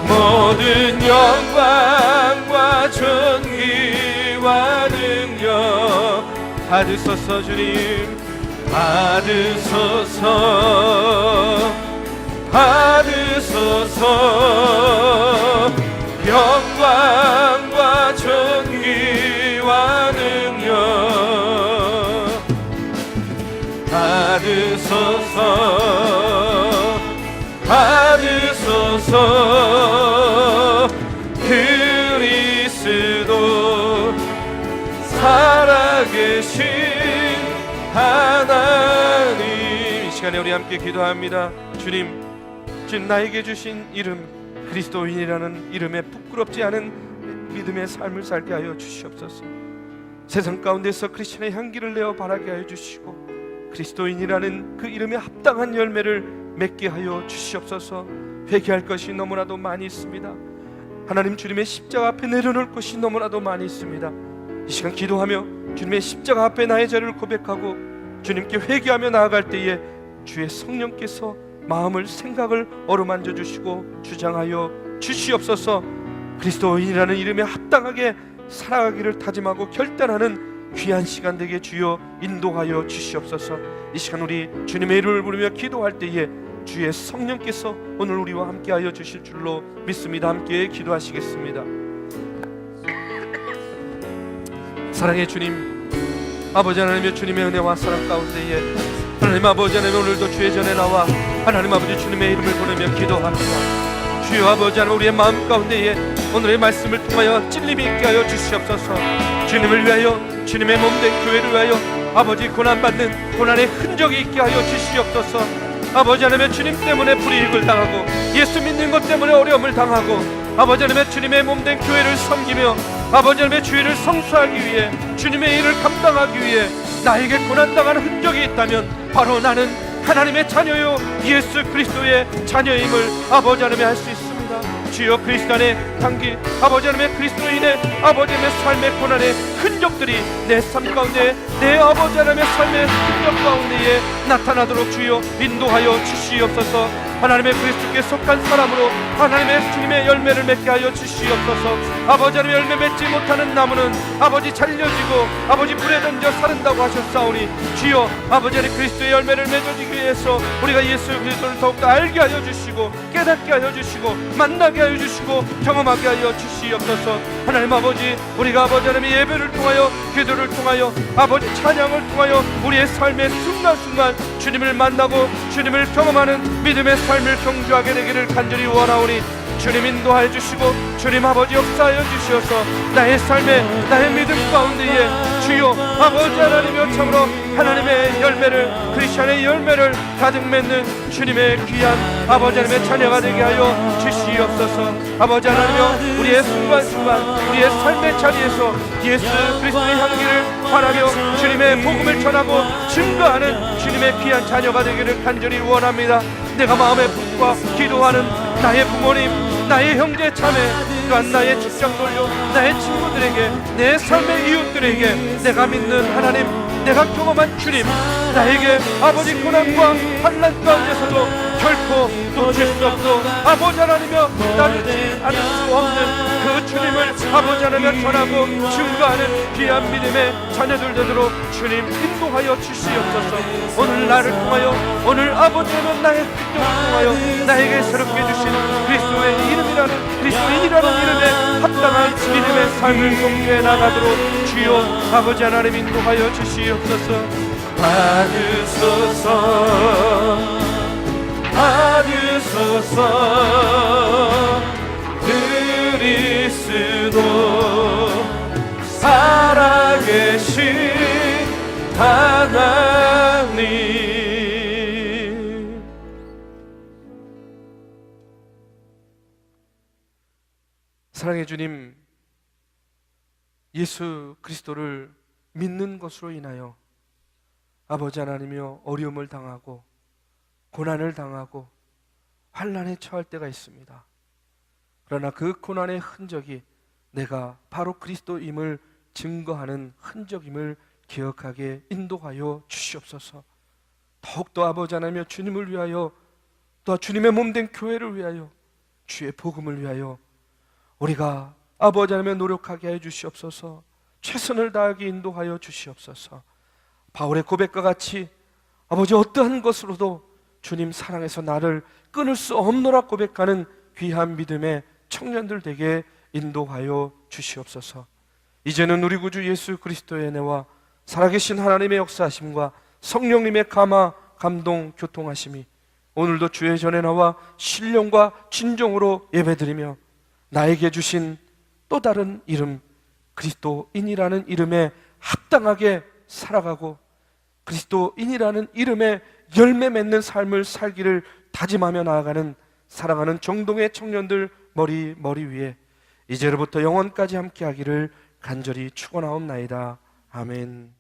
모든 영광과 존귀와 능력 받으소서. 주님 받으소서. 영광과 존귀와 능력 받으소서. 그리스도 살아계신 하나님. 이 시간에 우리 함께 기도합니다. 주님 나에게 주신 이름 그리스도인이라는 이름에 부끄럽지 않은 믿음의 삶을 살게 하여 주시옵소서. 세상 가운데서 크리스천의 향기를 내어 바라게 하여 주시고 그리스도인이라는 그 이름에 합당한 열매를 맺게 하여 주시옵소서. 회개할 것이 너무나도 많이 있습니다. 하나님, 주님의 십자가 앞에 내려놓을 것이 너무나도 많이 있습니다. 이 시간 기도하며 주님의 십자가 앞에 나의 죄를 고백하고 주님께 회개하며 나아갈 때에 주의 성령께서 마음을, 생각을 어루만져 주시고 주장하여 주시옵소서. 그리스도인이라는 이름에 합당하게 살아가기를 다짐하고 결단하는 귀한 시간 되게 주여 인도하여 주시옵소서. 이 시간 우리 주님의 이름을 부르며 기도할 때에 주의 성령께서 오늘 우리와 함께하여 주실 줄로 믿습니다. 함께 기도하시겠습니다. 사랑의 주님, 아버지 하나님의 주님의 은혜와 사랑 가운데에 하나님 아버지 하나님, 오늘도 주의 전에 나와 하나님 아버지 주님의 이름을 부르며 기도합니다. 주여 아버지 하나님, 우리의 마음 가운데에 오늘의 말씀을 통하여 찔림이 있게 하여 주시옵소서. 주님을 위하여, 주님의 몸된 교회를 위하여 아버지 고난받는 고난의 흔적이 있게 하여 주시옵소서. 아버지 하나님의 주님 때문에 불이익을 당하고 예수 믿는 것 때문에 어려움을 당하고 아버지 하나님의 주님의 몸된 교회를 섬기며 아버지 하나님의 주의를 성수하기 위해, 주님의 일을 감당하기 위해 나에게 고난당하는 흔적이 있다면 바로 나는 하나님의 자녀요 예수 그리스도의 자녀임을 아버지 하나님이 알 수 있습니다. 주여 그리스도 안에 단기 아버지 하나님의 그리스도인의 아버지 하나님의 삶의 고난의 흔적들이 내 삶 가운데, 내 아버지 하나님의 삶의 흔적 가운데에 나타나도록 주여 인도하여 주시옵소서. 하나님의 그리스도께 속한 사람으로 하나님의 주님의 열매를 맺게 하여 주시옵소서. 아버지 하나님의 열매 맺지 못하는 나무는 아버지 잘려지고 아버지 불에 던져 사른다고 하셨사오니 주여 아버지 하나님 그리스도의 열매를 맺어지기 위해서 우리가 예수 그리스도를 더욱더 알게 하여 주시고 깨닫게 하여 주시고 만나게 하여 주시고 경험하게 하여 주시옵소서. 하나님 아버지, 우리가 아버지 하나님의 예배를 통하여 기도를 통하여 아버지 찬양을 통하여 우리의 삶의 순간순간 주님을 만나고 주님을 경험하는 믿음의 삶을 경주하게 되기를 간절히 원하오니 주님 인도하여 주시고 주님 아버지 역사하여 주시어서 나의 삶에 나의 믿음 가운데에 주여 아버지 하나님이여 참으로 하나님의 열매를, 크리스천의 열매를 가득 맺는 주님의 귀한 아버지 하나님의 자녀가 되게 하여 주시옵소서. 아버지 하나님이여 우리의 순간순간 우리의 삶의 자리에서 예수 그리스도의 향기를 바라며 주님의 복음을 전하고 증거하는 주님의 귀한 자녀가 되기를 간절히 원합니다. 내가 마음에 품고 기도하는 나의 부모님, 나의 형제 자매, 또한 나의 직장 동료, 나의 친구들에게, 내 삶의 이웃들에게 내가 믿는 하나님, 내가 경험한 주님, 나에게 아버지 고난과 환난 가운데서도 결코 놓칠 수 없고 아버지 하나님이여 따르지 않을 수 없는 그 주님을 아버지 하나님이여 전하고 증거하는 귀한 믿음의 자녀들 되도록 주님 인도하여 주시옵소서. 오늘 나를 통하여, 오늘 아버지 하나님 나의 행동을 통하여 나에게 새롭게 주신 그리스도의 이름이라는, 그리스도인이라는 이름에 합당한 믿음의 삶을 공유해 나가도록 주여 아버지 하나님 인도하여 주시옵소서. 받으소서, 받으소서. 그리스도 살아계신 하나님. 사랑의 주님, 예수 그리스도를 믿는 것으로 인하여 아버지 하나님이여 어려움을 당하고 고난을 당하고 환난에 처할 때가 있습니다. 그러나 그 고난의 흔적이 내가 바로 그리스도임을 증거하는 흔적임을 기억하게 인도하여 주시옵소서. 더욱더 아버지 하나님이여 주님을 위하여, 또 주님의 몸된 교회를 위하여, 주의 복음을 위하여 우리가 아버지 하나님의 노력하게 해 주시옵소서. 최선을 다하게 인도하여 주시옵소서. 바울의 고백과 같이 아버지 어떠한 것으로도 주님 사랑해서 나를 끊을 수 없노라 고백하는 귀한 믿음의 청년들 되게 인도하여 주시옵소서. 이제는 우리 구주 예수 그리스도의 은혜와 살아계신 하나님의 역사하심과 성령님의 감화, 감동, 교통하심이 오늘도 주의 전에 나와 신령과 진정으로 예배드리며 나에게 주신 또 다른 이름 그리스도인이라는 이름에 합당하게 살아가고 그리스도인이라는 이름에 열매 맺는 삶을 살기를 다짐하며 나아가는 사랑하는 정동의 청년들 머리 위에 이제로부터 영원까지 함께하기를 간절히 축원하옵나이다. 아멘.